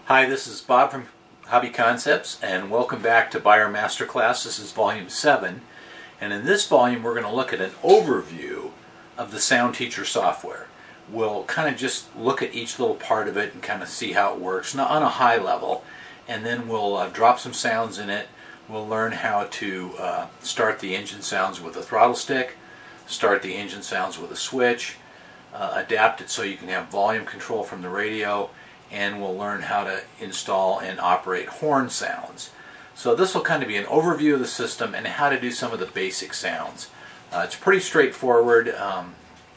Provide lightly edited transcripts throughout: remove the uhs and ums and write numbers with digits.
Hi, this is Bob from Hobby Concepts, and welcome back to Beier Masterclass. This is volume 7, and in this volume we're going to look at an overview of the Sound Teacher software. We'll kind of just look at each little part of it and kind of see how it works on a high level, and then we'll drop some sounds in it. We'll learn how to start the engine sounds with a throttle stick, start the engine sounds with a switch, adapt it so you can have volume control from the radio, and we'll learn how to install and operate horn sounds. So this will kind of be an overview of the system and how to do some of the basic sounds. It's pretty straightforward.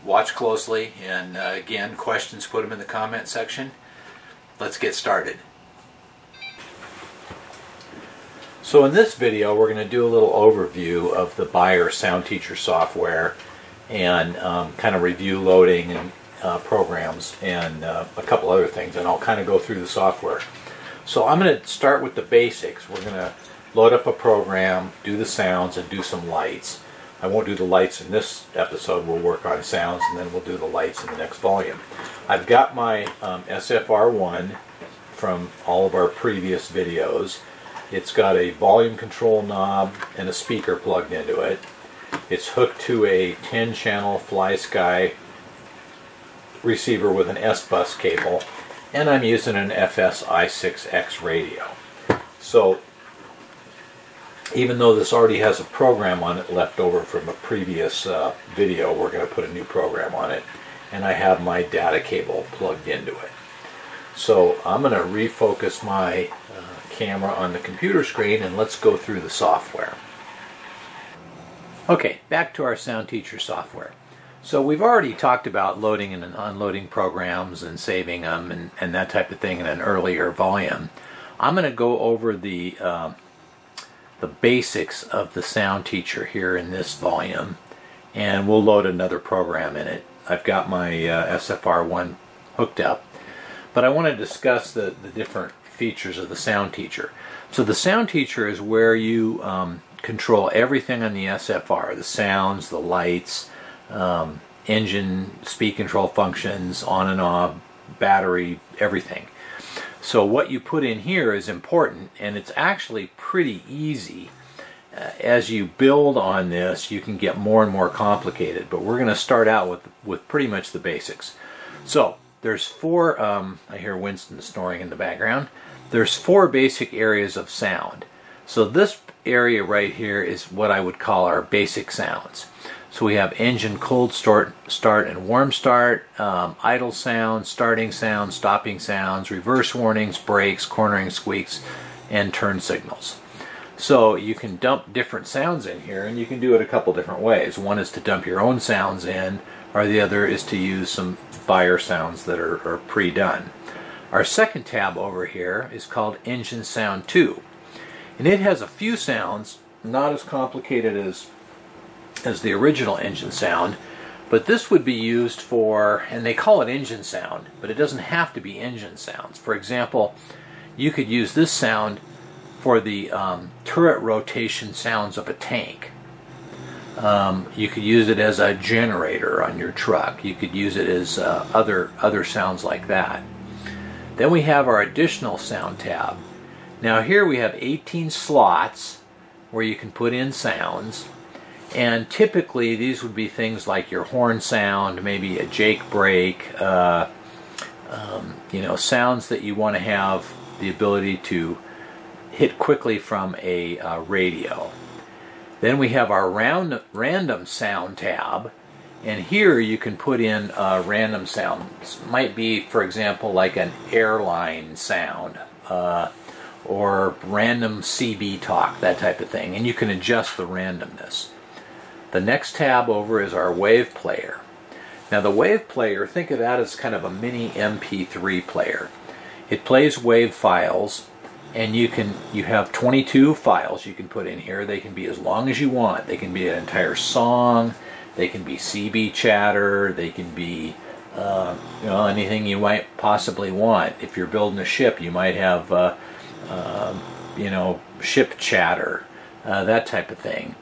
Watch closely, and again, questions, put them in the comment section. Let's get started. So in this video we're going to do a little overview of the Beier Sound Teacher software and kind of review loading and programs and a couple other things, and I'll kind of go through the software. So I'm going to start with the basics. We're going to load up a program, do the sounds, and do some lights. I won't do the lights in this episode. We'll work on sounds, and then we'll do the lights in the next volume. I've got my SFR1 from all of our previous videos. It's got a volume control knob and a speaker plugged into it. It's hooked to a 10-channel FlySky receiver with an S-Bus cable, and I'm using an FS-I6X radio. So even though this already has a program on it left over from a previous video, we're going to put a new program on it, and I have my data cable plugged into it. So I'm going to refocus my camera on the computer screen, and let's go through the software. Okay, back to our Sound Teacher software. So we've already talked about loading and unloading programs and saving them and that type of thing in an earlier volume. I'm going to go over the basics of the Sound Teacher here in this volume, and we'll load another program in it. I've got my SFR1 hooked up, but I want to discuss the different features of the Sound Teacher. So the Sound Teacher is where you control everything on the SFR, the sounds, the lights, engine, speed control functions, on and off, battery, everything. So what you put in here is important, and it's actually pretty easy. As you build on this, you can get more and more complicated, but we're going to start out with pretty much the basics. So there's four, I hear Winston snoring in the background. There's four basic areas of sound. So this area right here is what I would call our basic sounds. So we have engine cold start and warm start, idle sounds, starting sounds, stopping sounds, reverse warnings, brakes, cornering squeaks, and turn signals. So you can dump different sounds in here, and you can do it a couple different ways. One is to dump your own sounds in, or the other is to use some Beier sounds that are pre-done. Our second tab over here is called Engine Sound 2, and it has a few sounds, not as complicated as the original engine sound, but this would be used for, and they call it engine sound, but it doesn't have to be engine sounds. For example, you could use this sound for the turret rotation sounds of a tank. You could use it as a generator on your truck. You could use it as other sounds like that. Then we have our additional sound tab. Now here we have 18 slots where you can put in sounds, and typically these would be things like your horn sound, maybe a Jake brake, sounds that you want to have the ability to hit quickly from a radio. Then we have our random sound tab, and here you can put in random sounds. Might be, for example, like an airline sound, or random CB talk, that type of thing, and you can adjust the randomness. The next tab over is our wave player. Now the wave player, think of that as kind of a mini MP3 player. It plays wave files, and you have 22 files you can put in here. They can be as long as you want. They can be an entire song, they can be CB chatter, they can be anything you might possibly want. If you're building a ship, you might have ship chatter, that type of thing.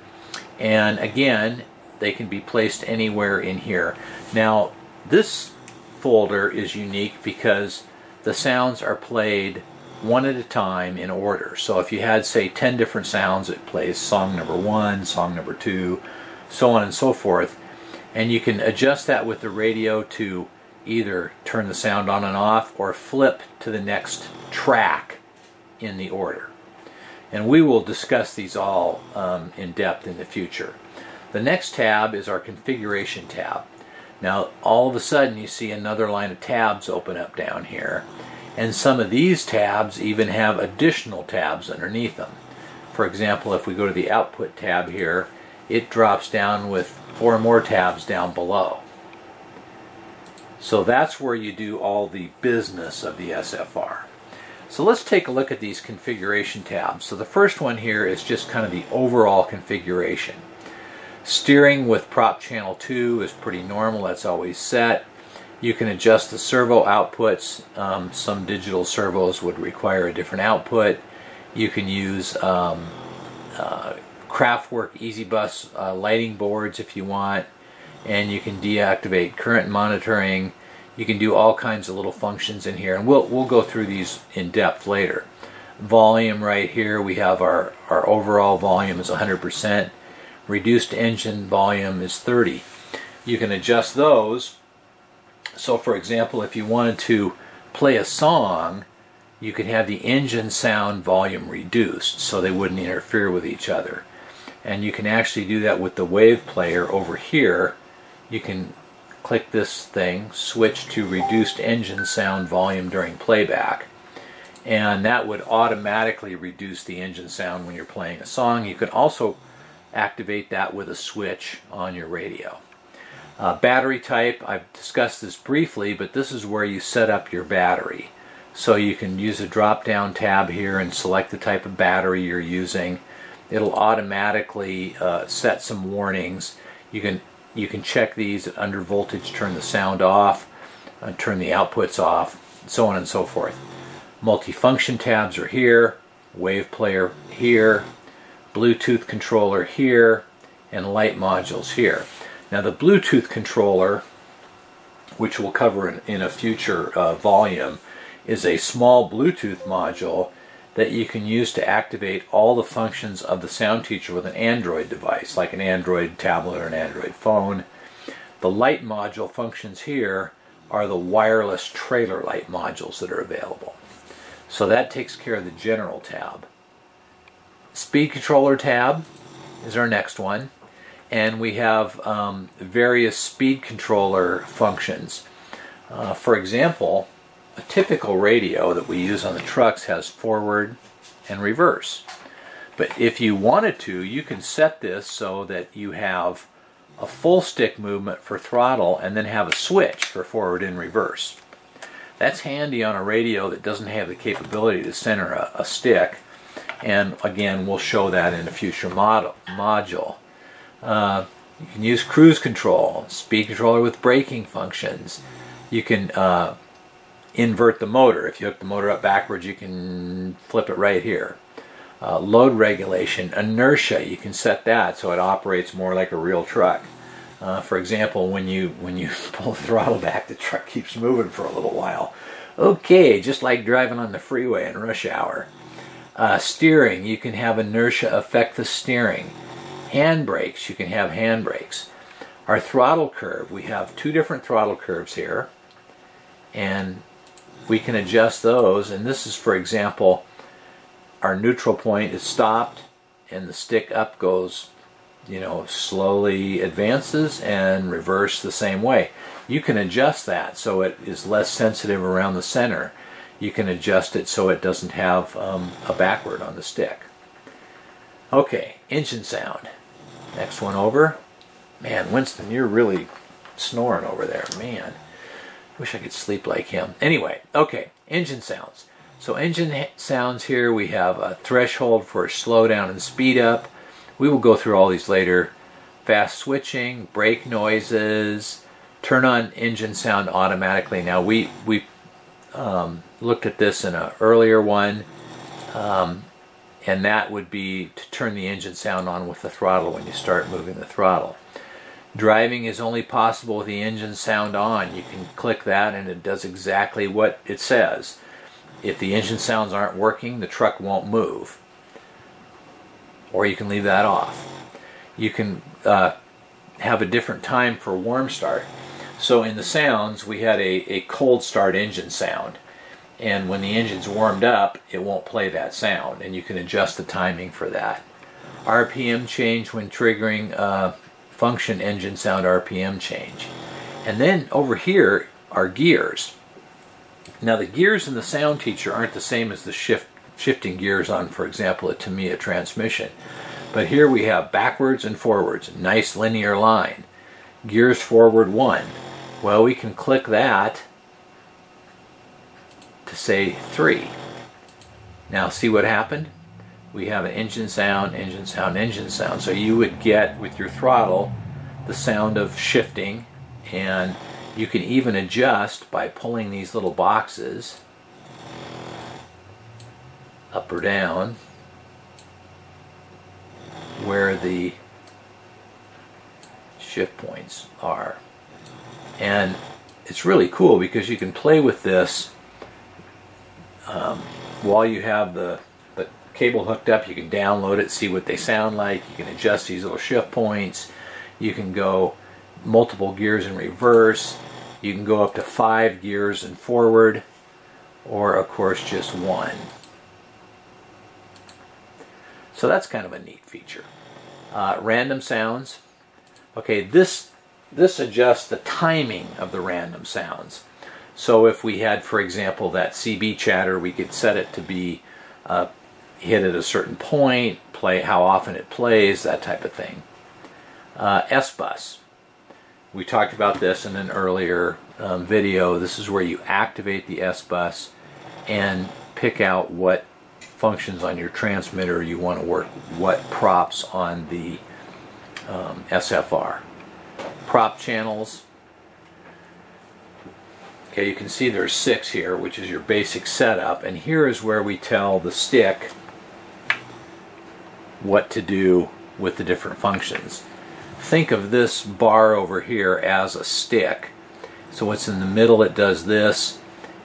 And again, they can be placed anywhere in here. Now, this folder is unique because the sounds are played one at a time in order. So if you had, say, 10 different sounds, it plays song number 1, song number 2, so on and so forth. And you can adjust that with the radio to either turn the sound on and off or flip to the next track in the order. And we will discuss these all in depth in the future. The next tab is our configuration tab. Now all of a sudden you see another line of tabs open up down here, and some of these tabs even have additional tabs underneath them. For example, if we go to the output tab here, it drops down with 4 more tabs down below. So that's where you do all the business of the SFR. So let's take a look at these configuration tabs. So the first one here is just kind of the overall configuration. Steering with SPROP Channel 2 is pretty normal, that's always set. You can adjust the servo outputs. Some digital servos would require a different output. You can use Kraftwerk EasyBus lighting boards if you want, and you can deactivate current monitoring. You can do all kinds of little functions in here, and we'll go through these in depth later. Volume right here, we have our overall volume is 100%. Reduced engine volume is 30. You can adjust those. So for example, if you wanted to play a song, you could have the engine sound volume reduced so they wouldn't interfere with each other. And you can actually do that with the wave player over here. You can click this thing, switch to reduced engine sound volume during playback, and that would automatically reduce the engine sound when you're playing a song. You can also activate that with a switch on your radio. Battery type, I've discussed this briefly, but this is where you set up your battery. So you can use a drop down tab here and select the type of battery you're using. It'll automatically set some warnings. You can check these at under voltage, turn the sound off, turn the outputs off, so on and so forth. Multifunction tabs are here, wave player here, Bluetooth controller here, and light modules here. Now the Bluetooth controller, which we'll cover in a future volume, is a small Bluetooth module that you can use to activate all the functions of the sound teacher with an Android device, like an Android tablet or an Android phone. The light module functions here are the wireless trailer light modules that are available. So that takes care of the general tab. Speed controller tab is our next one, and we have various speed controller functions. For example, a typical radio that we use on the trucks has forward and reverse. But if you wanted to, you can set this so that you have a full stick movement for throttle and then have a switch for forward and reverse. That's handy on a radio that doesn't have the capability to center a stick, and again we'll show that in a future module. You can use cruise control, speed controller with braking functions. You can invert the motor. If you hook the motor up backwards, you can flip it right here. Load regulation, inertia, you can set that so it operates more like a real truck. For example, when you pull the throttle back, the truck keeps moving for a little while. Okay, just like driving on the freeway in rush hour. Steering, you can have inertia affect the steering. Hand brakes, you can have hand brakes. Our throttle curve, we have 2 different throttle curves here, and we can adjust those. And this is, for example, our neutral point is stopped and the stick up goes, slowly advances, and reverse the same way. You can adjust that so it is less sensitive around the center. You can adjust it so it doesn't have a backward on the stick. Okay, engine sound. Next one over. Man, Winston, you're really snoring over there, man. Wish I could sleep like him. Anyway, okay, engine sounds. So engine sounds here, we have a threshold for slow down and speed up. We will go through all these later. Fast switching, brake noises, turn on engine sound automatically. Now we looked at this in an earlier one, and that would be to turn the engine sound on with the throttle when you start moving the throttle. Driving is only possible with the engine sound on. You can click that and it does exactly what it says. if the engine sounds aren't working, the truck won't move. Or you can leave that off. You can have a different time for warm start. So in the sounds, we had a cold start engine sound. And when the engine's warmed up, it won't play that sound. And you can adjust the timing for that. RPM change when triggering function engine sound RPM change. And then over here are gears. Now the gears in the sound teacher aren't the same as the shifting gears on, for example, a Tamiya transmission. But here we have backwards and forwards, nice linear line. Gears forward 1. Well, we can click that to say 3. Now see what happened? We have an engine sound, engine sound, engine sound. So you would get with your throttle the sound of shifting, and you can even adjust by pulling these little boxes up or down where the shift points are. And it's really cool because you can play with this while you have the cable hooked up. You can download it, see what they sound like. You can adjust these little shift points. You can go multiple gears in reverse. You can go up to 5 gears in forward, or of course just 1. So that's kind of a neat feature. Random sounds. Okay, this adjusts the timing of the random sounds. So if we had, for example, that CB chatter, we could set it to be hit at a certain point, play how often it plays, that type of thing. S-Bus. We talked about this in an earlier video. This is where you activate the S-Bus and pick out what functions on your transmitter you want to work, what props on the SFR. SPROP channels. Okay, you can see there's 6 here, which is your basic setup, and here is where we tell the stick what to do with the different functions. Think of this bar over here as a stick. So what's in the middle, it does this,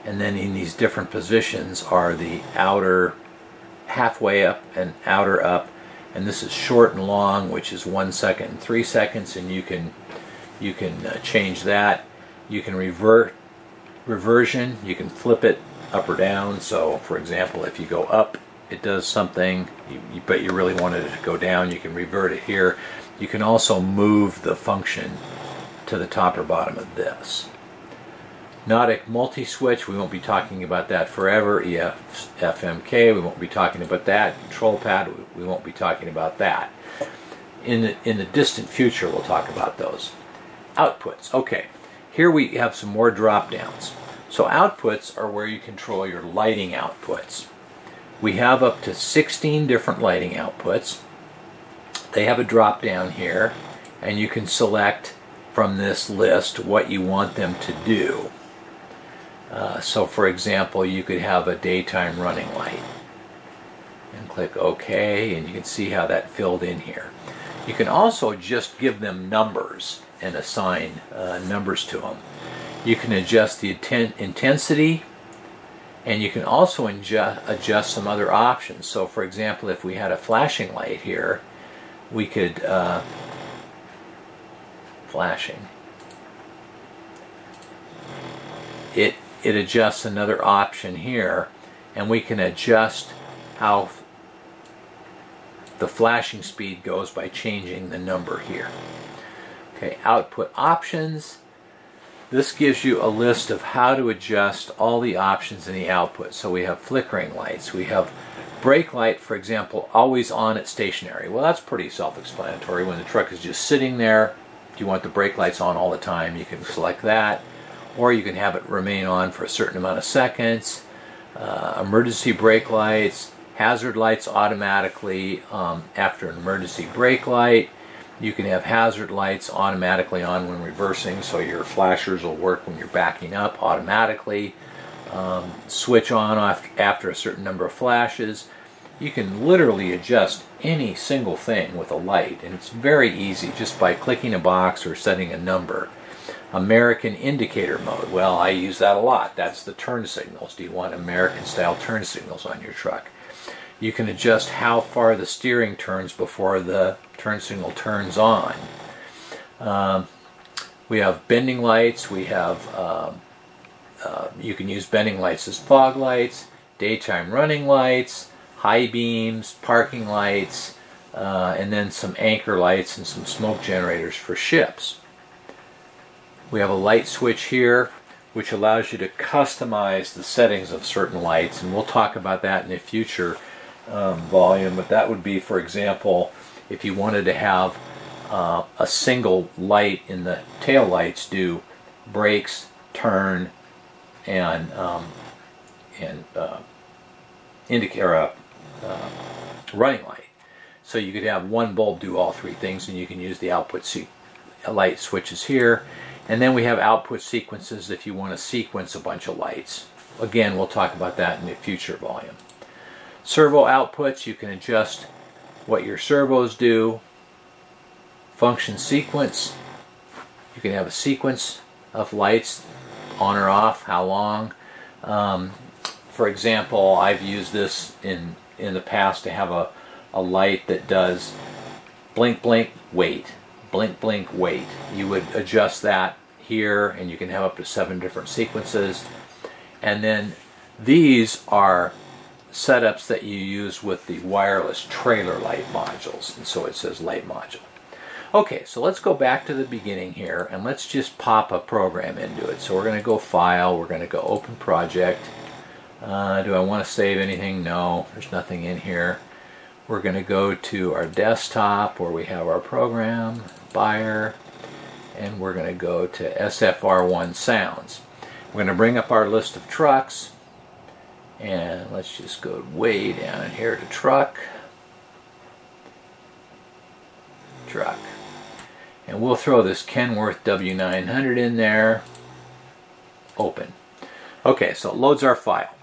and then in these different positions are the outer halfway up and outer up, and this is short and long, which is 1 second and 3 seconds, and you can change that. You can reversion, you can flip it up or down. So for example, if you go up, it does something, but you really wanted it to go down, you can revert it here. You can also move the function to the top or bottom of this. Nautic multi-switch, we won't be talking about that forever. EF, FMK, we won't be talking about that. Control pad, we won't be talking about that. In the distant future, we'll talk about those. Outputs, okay. Here we have some more drop downs. So outputs are where you control your lighting outputs. We have up to 16 different lighting outputs. They have a drop down here, and you can select from this list what you want them to do. So for example, you could have a daytime running light. And click OK, and you can see how that filled in here. You can also just give them numbers and assign numbers to them. You can adjust the intensity, and you can also adjust some other options. So for example, if we had a flashing light here, we could flashing. It adjusts another option here, and we can adjust how the flashing speed goes by changing the number here. Okay, output options. This gives you a list of how to adjust all the options in the output. So we have flickering lights. We have brake light, for example, always on at stationary. Well, that's pretty self-explanatory. When the truck is just sitting there, if you want the brake lights on all the time, you can select that. Or you can have it remain on for a certain amount of seconds. Emergency brake lights, hazard lights automatically after an emergency brake light. You can have hazard lights automatically on when reversing, so your flashers will work when you're backing up automatically. Switch on after a certain number of flashes. You can literally adjust any single thing with a light, and it's very easy just by clicking a box or setting a number. American indicator mode. Well, I use that a lot. That's the turn signals. Do you want American style turn signals on your truck? You can adjust how far the steering turns before the turn signal turns on. We have bending lights. We have you can use bending lights as fog lights, daytime running lights, high beams, parking lights, and then some anchor lights and some smoke generators for ships. We have a light switch here which allows you to customize the settings of certain lights, and we'll talk about that in a future volume, but that would be, for example, if you wanted to have a single light in the tail lights do brakes, turn, and indicator running light. So you could have one bulb do all three things, and you can use the output light switches here. And then we have output sequences if you want to sequence a bunch of lights. Again, we'll talk about that in a future volume. Servo outputs, you can adjust what your servos do. Function sequence, you can have a sequence of lights on or off, how long. For example, I've used this in the past to have a light that does blink, blink, wait. Blink, blink, wait. You would adjust that here, and you can have up to 7 different sequences. And then these are setups that you use with the wireless trailer light modules, and so it says light module. Okay, so let's go back to the beginning here, and let's just pop a program into it. So we're going to go File, we're going to go Open Project. Do I want to save anything? No, there's nothing in here. We're going to go to our desktop where we have our program, Beier, and we're going to go to SFR1 Sounds. We're going to bring up our list of trucks, and let's just go way down in here to truck. And we'll throw this Kenworth W900 in there. Open. Okay, so it loads our file.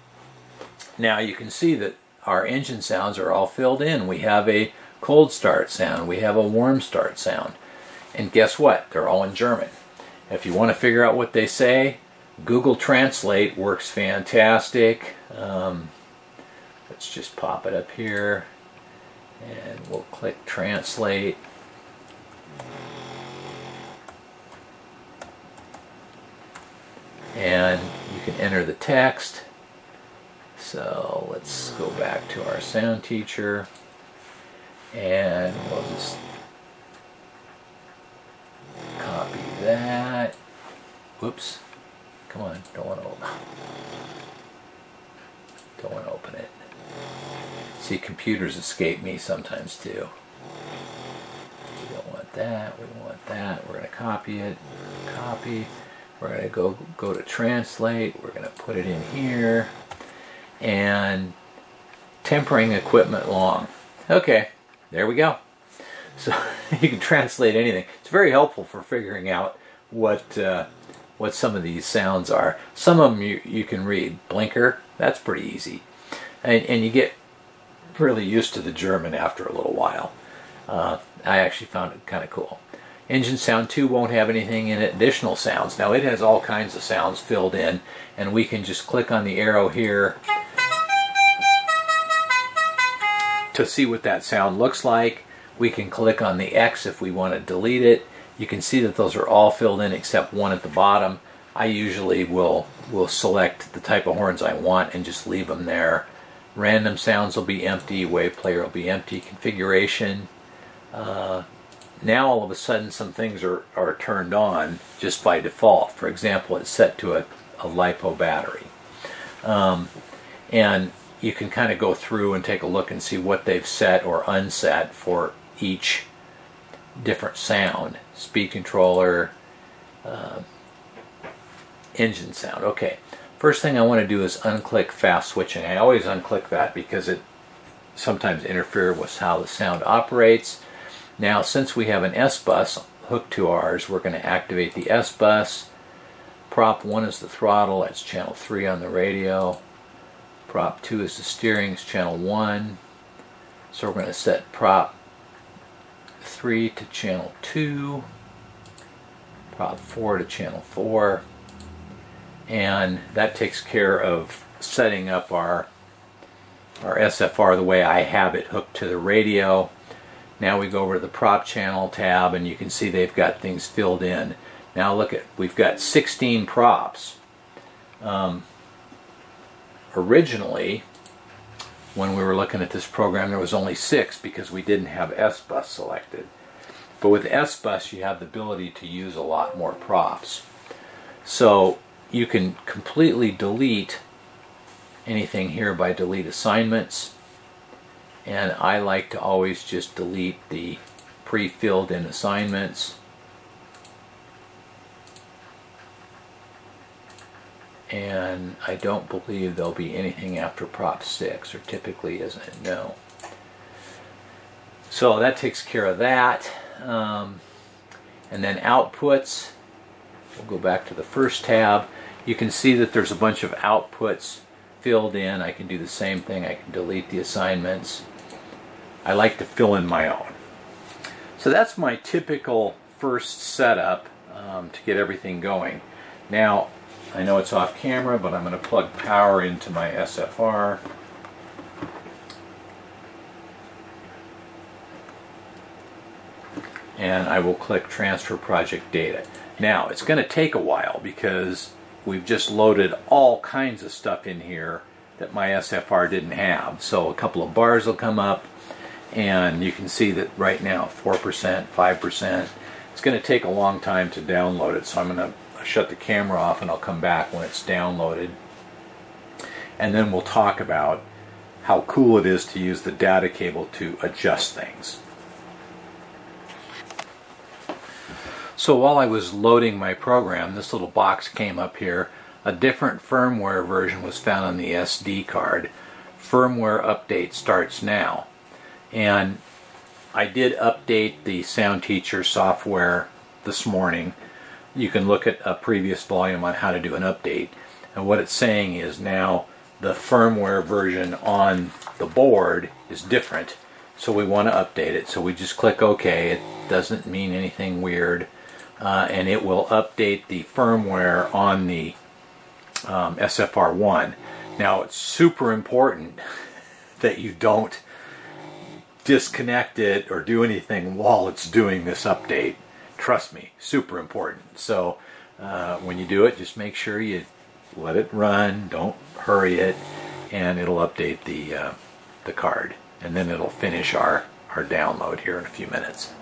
Now you can see that our engine sounds are all filled in. We have a cold start sound. We have a warm start sound. And guess what? They're all in German. If you want to figure out what they say, Google Translate works fantastic. Let's just pop it up here, and we'll click Translate. And you can enter the text. So let's go back to our sound teacher, and we'll just copy that. Whoops. Come on, don't want to open it. See, computers escape me sometimes too. We don't want that, we want that. We're going to copy it, copy. We're going to go to Translate. We're going to put it in here. And tempering equipment long. Okay, there we go. So you can translate anything. It's very helpful for figuring out what some of these sounds are. Some of them you can read. Blinker, that's pretty easy. And you get really used to the German after a little while. I actually found it kind of cool. Engine sound 2 won't have anything in it. Additional sounds. Now it has all kinds of sounds filled in, and we can just click on the arrow here to see what that sound looks like. We can click on the X if we want to delete it. You can see that those are all filled in except one at the bottom. I usually will select the type of horns I want and just leave them there. Random sounds will be empty. Wave player will be empty. Configuration. Now all of a sudden some things are turned on just by default. For example, it's set to a LiPo battery. And you can kind of go through and take a look and see what they've set or unset for each different sound. Speed controller, engine sound. Okay, first thing I want to do is unclick fast switching. I always unclick that because it sometimes interferes with how the sound operates. Now, since we have an S-bus hooked to ours, we're going to activate the S-bus. Prop 1 is the throttle, that's channel 3 on the radio. Prop 2 is the steering, it's channel 1. So we're going to set prop 3 to channel 2. prop 4 to channel 4, and that takes care of setting up our SFR the way I have it hooked to the radio. Now we go over to the prop channel tab, and you can see they've got things filled in. Now look at, we've got 16 props. Originally, when we were looking at this program, there was only 6 because we didn't have S-Bus selected. But with S-Bus, you have the ability to use a lot more props. So you can completely delete anything here by delete assignments. And I like to always just delete the pre-filled in assignments. And I don't believe there'll be anything after prop 6, or typically isn't, no. So that takes care of that. And then outputs, we'll go back to the first tab. You can see that there's a bunch of outputs filled in. I can do the same thing. I can delete the assignments. I like to fill in my own. So that's my typical first setup to get everything going. Now, I know it's off camera, but I'm going to plug power into my SFR. And I will click Transfer Project Data. Now, it's going to take a while because we've just loaded all kinds of stuff in here that my SFR didn't have. So a couple of bars will come up, and you can see that right now 4%, 5%. It's going to take a long time to download it, so I'm going to shut the camera off and I'll come back when it's downloaded, and then we'll talk about how cool it is to use the data cable to adjust things. So while I was loading my program, this little box came up here. A different firmware version was found on the SD card. Firmware update starts now. And I did update the Sound Teacher software this morning. You can look at a previous volume on how to do an update. And what it's saying is now the firmware version on the board is different. So we want to update it. So we just click OK. It doesn't mean anything weird. And it will update the firmware on the SFR1. Now it's super important that you don't disconnect it or do anything while it's doing this update. Trust me, super important. So when you do it, just make sure you let it run, don't hurry it, and it'll update the card. And then it'll finish our download here in a few minutes.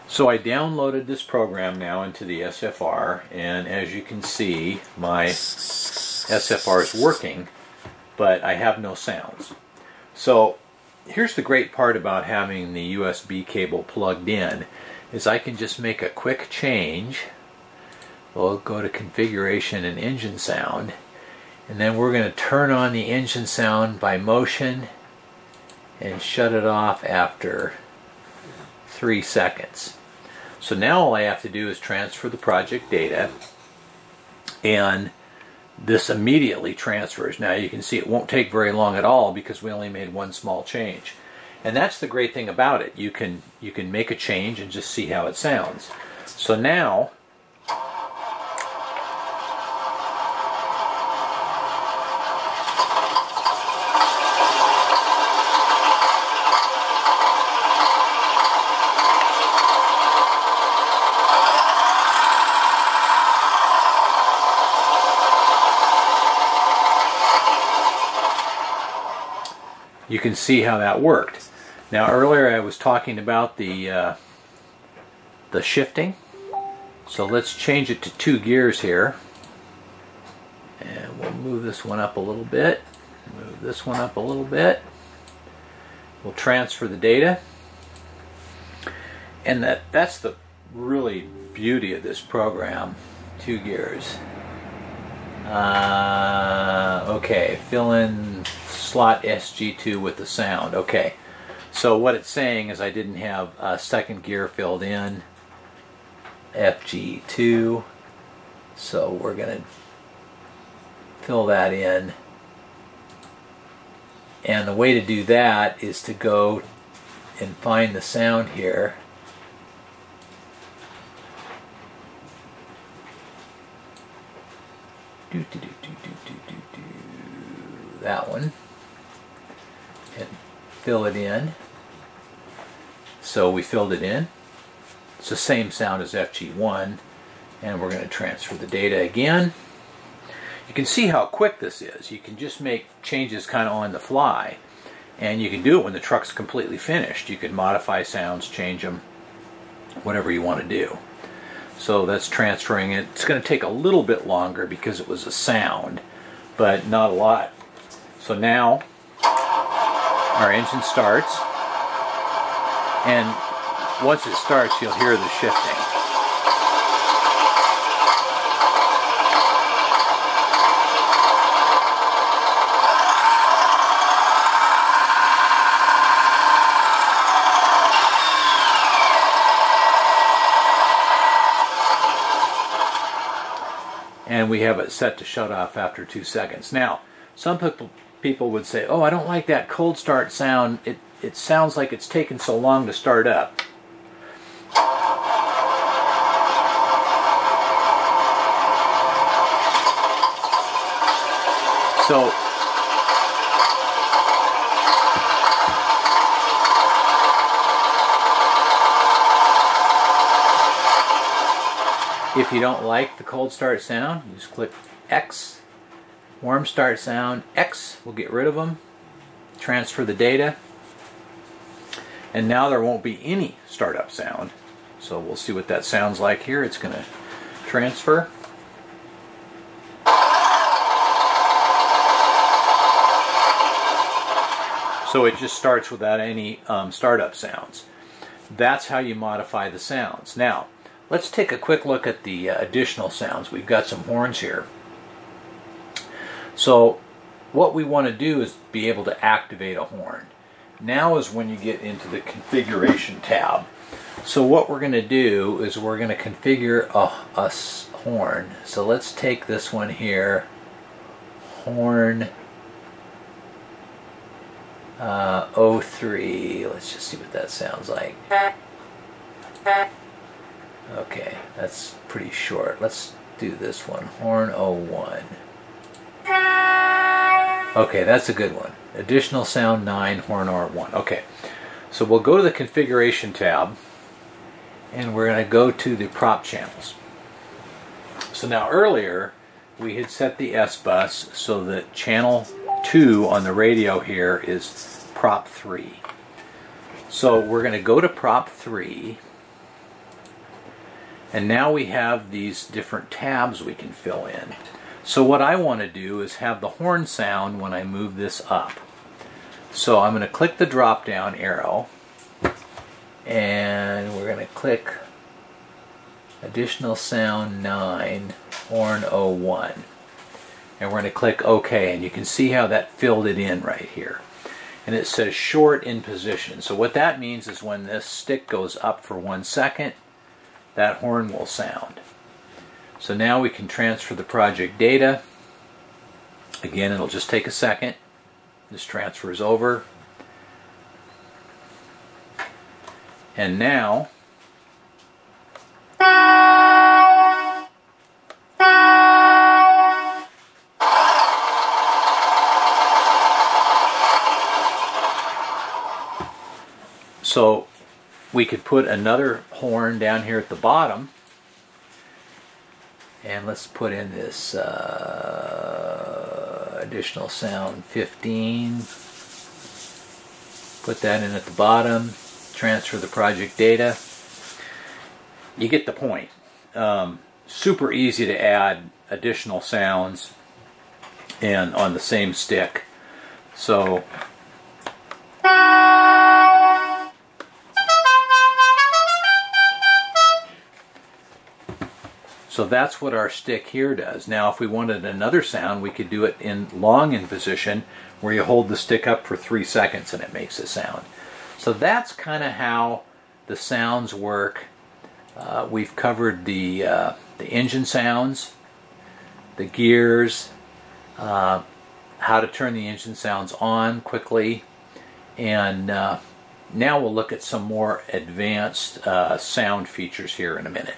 So I downloaded this program now into the SFR, and as you can see, my SFR is working, but I have no sounds. So here's the great part about having the USB cable plugged in, is I can just make a quick change. We'll go to configuration and engine sound, and then we're going to turn on the engine sound by motion and shut it off after 3 seconds. So now all I have to do is transfer the project data, and this immediately transfers. Now you can see it won't take very long at all because we only made one small change. And that's the great thing about it. You can make a change and just see how it sounds. So now you can see how that worked. Now earlier I was talking about the shifting. So let's change it to 2 gears here. And we'll move this one up a little bit. Move this one up a little bit. We'll transfer the data. And that's the really beauty of this program. 2 gears. Okay, fill in slot SG2 with the sound. Okay, so what it's saying is I didn't have a second gear filled in, FG2, so we're going to fill that in. And the way to do that is to go and find the sound here. That one. And fill it in. So we filled it in. It's the same sound as FG1. And we're going to transfer the data again. You can see how quick this is. You can just make changes kind of on the fly. And you can do it when the truck's completely finished. You can modify sounds, change them, whatever you want to do. So that's transferring it. It's going to take a little bit longer because it was a sound, but not a lot. So now our engine starts, and once it starts, you'll hear the shifting. And we have it set to shut off after 2 seconds. Now, some people would say, oh, I don't like that cold start sound. It sounds like it's taken so long to start up. So, if you don't like the cold start sound, you just click X. Warm start sound, X, we'll get rid of them. Transfer the data. And now there won't be any startup sound. So we'll see what that sounds like here. It's going to transfer. So it just starts without any startup sounds. That's how you modify the sounds. Now, let's take a quick look at the additional sounds. We've got some horns here. So what we want to do is be able to activate a horn. Now is when you get into the configuration tab. So what we're going to do is we're going to configure a horn. So let's take this one here, horn 03. Let's just see what that sounds like. Okay, that's pretty short. Let's do this one, horn 01. Okay, that's a good one. Additional sound 9, horn R1. Okay, so we'll go to the configuration tab, and we're going to go to the prop channels. So now earlier, we had set the S bus so that channel 2 on the radio here is prop 3. So we're going to go to prop 3, and now we have these different tabs we can fill in. So what I want to do is have the horn sound when I move this up. So I'm going to click the drop down arrow, and we're going to click additional sound 9, horn 01. And we're going to click OK, and you can see how that filled it in right here. And it says short in position. So what that means is when this stick goes up for 1 second, that horn will sound. So now we can transfer the project data. Again, it'll just take a second. This transfers over. And now so we could put another horn down here at the bottom. And let's put in this additional sound 15. Put that in at the bottom. Transfer the project data. You get the point. Super easy to add additional sounds and on the same stick. So that's what our stick here does. Now if we wanted another sound, we could do it in long in position, where you hold the stick up for 3 seconds and it makes a sound. So that's kind of how the sounds work. We've covered the engine sounds, the gears, how to turn the engine sounds on quickly, and now we'll look at some more advanced sound features here in a minute.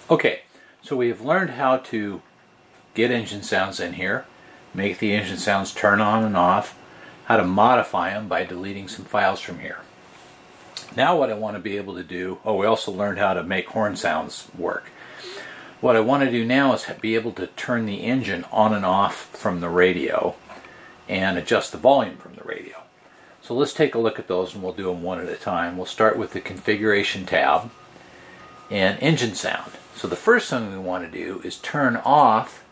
Okay, So we have learned how to get engine sounds in here, make the engine sounds turn on and off, how to modify them by deleting some files from here. Now what I want to be able to do, we also learned how to make horn sounds work. What I want to do now is be able to turn the engine on and off from the radio and adjust the volume from the radio. So let's take a look at those, and we'll do them one at a time. We'll start with the configuration tab and engine sound. So the first thing we want to do is turn off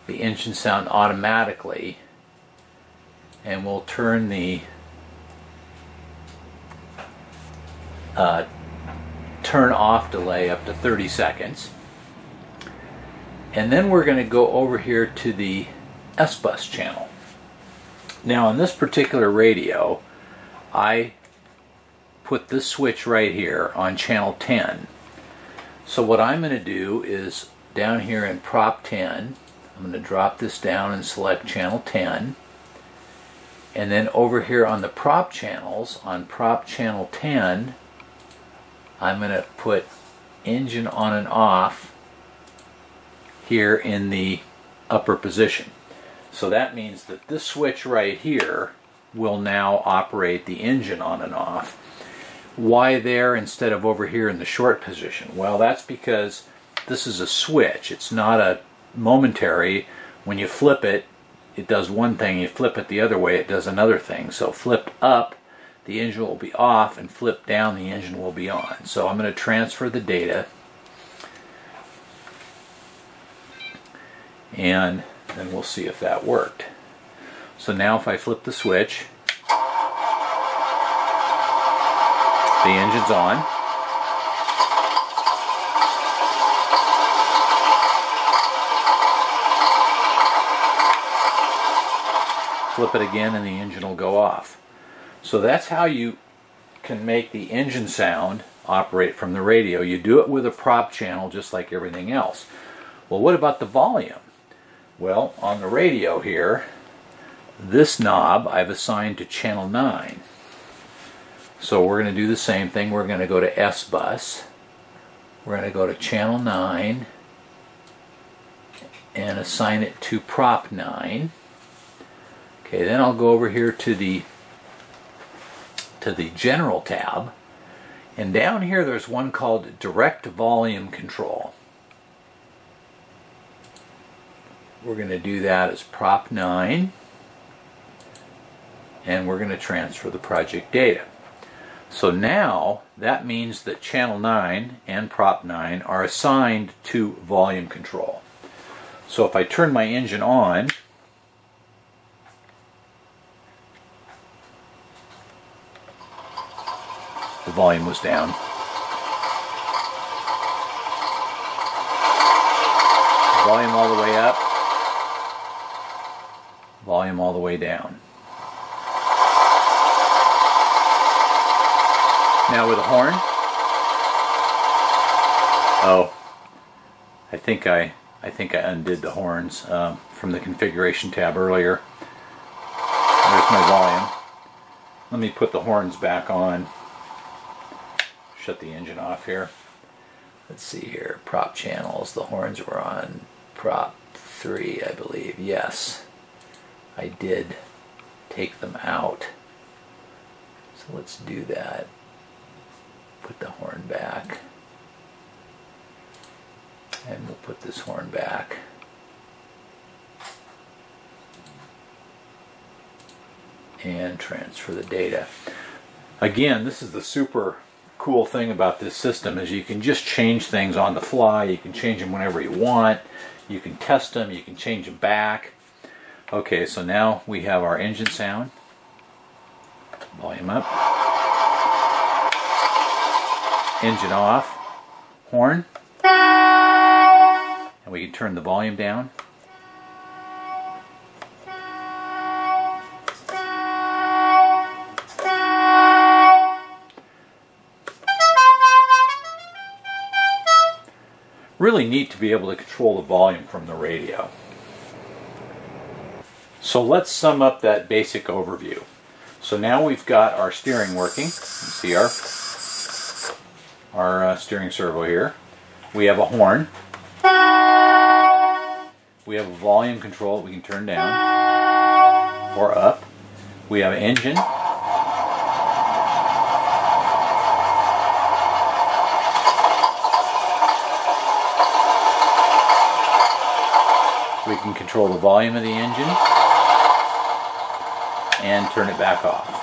the engine sound automatically, and we'll turn the turn off delay up to 30 seconds. And then we're going to go over here to the S-Bus channel. Now on this particular radio, I put this switch right here on channel 10. So what I'm going to do is down here in Prop 10, I'm going to drop this down and select channel 10. And then over here on the prop channels, on prop channel 10, I'm going to put engine on and off here in the upper position. So that means that this switch right here will now operate the engine on and off. Why there instead of over here in the short position? Well, that's because this is a switch. It's not a momentary. When you flip it, it does one thing. You flip it the other way, it does another thing. So flip up, the engine will be off, and flip down, the engine will be on. So I'm going to transfer the data, and then we'll see if that worked. So now if I flip the switch, the engine's on. Flip it again and the engine will go off. So that's how you can make the engine sound operate from the radio. You do it with a prop channel just like everything else. Well, what about the volume? Well, on the radio here, this knob I've assigned to channel 9. So we're going to do the same thing. We're going to go to S-Bus. We're going to go to channel 9 and assign it to prop 9. Okay, then I'll go over here to the general tab, and down here there's one called direct volume control. We're going to do that as prop 9, and we're going to transfer the project data. So now that means that channel 9 and prop 9 are assigned to volume control. So if I turn my engine on, the volume was down. Volume all the way up. Volume all the way down. Now with a horn. Oh, I think I undid the horns from the configuration tab earlier. There's my volume. Let me put the horns back on. Shut the engine off here. Let's see here. Prop channels. The horns were on prop 3, I believe. Yes, I did take them out. So let's do that. Put the horn back. And we'll put this horn back. And transfer the data. Again, this is the super cool thing about this system, is you can just change things on the fly. You can change them whenever you want. You can test them. You can change them back. Okay, so now we have our engine sound. Volume up. Engine off. Horn. And we can turn the volume down. Really neat to be able to control the volume from the radio. So let's sum up that basic overview. So now we've got our steering working. You see our steering servo here. We have a horn. we have a volume control we can turn down or up. We have engine. We can control the volume of the engine and turn it back off.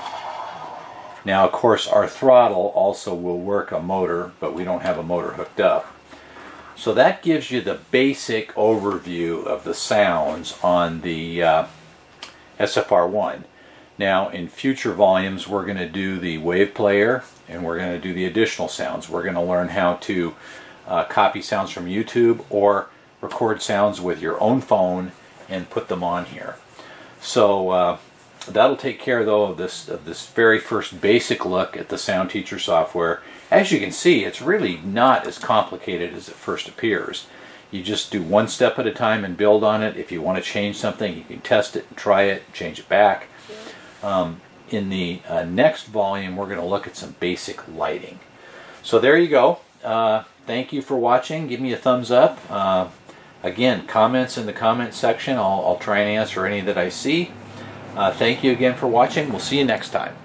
Now, of course, our throttle also will work a motor, but we don't have a motor hooked up. So that gives you the basic overview of the sounds on the SFR1. Now, in future volumes, we're going to do the wave player, and we're going to do the additional sounds. We're going to learn how to copy sounds from YouTube or record sounds with your own phone and put them on here. So that'll take care, though, of this very first basic look at the Sound Teacher software. As you can see, it's really not as complicated as it first appears. You just do one step at a time and build on it. If you want to change something, you can test it and try it, change it back. In the next volume, we're going to look at some basic lighting. So there you go. Thank you for watching. Give me a thumbs up. Again, comments in the comment section. I'll try and answer any that I see. Thank you again for watching. We'll see you next time.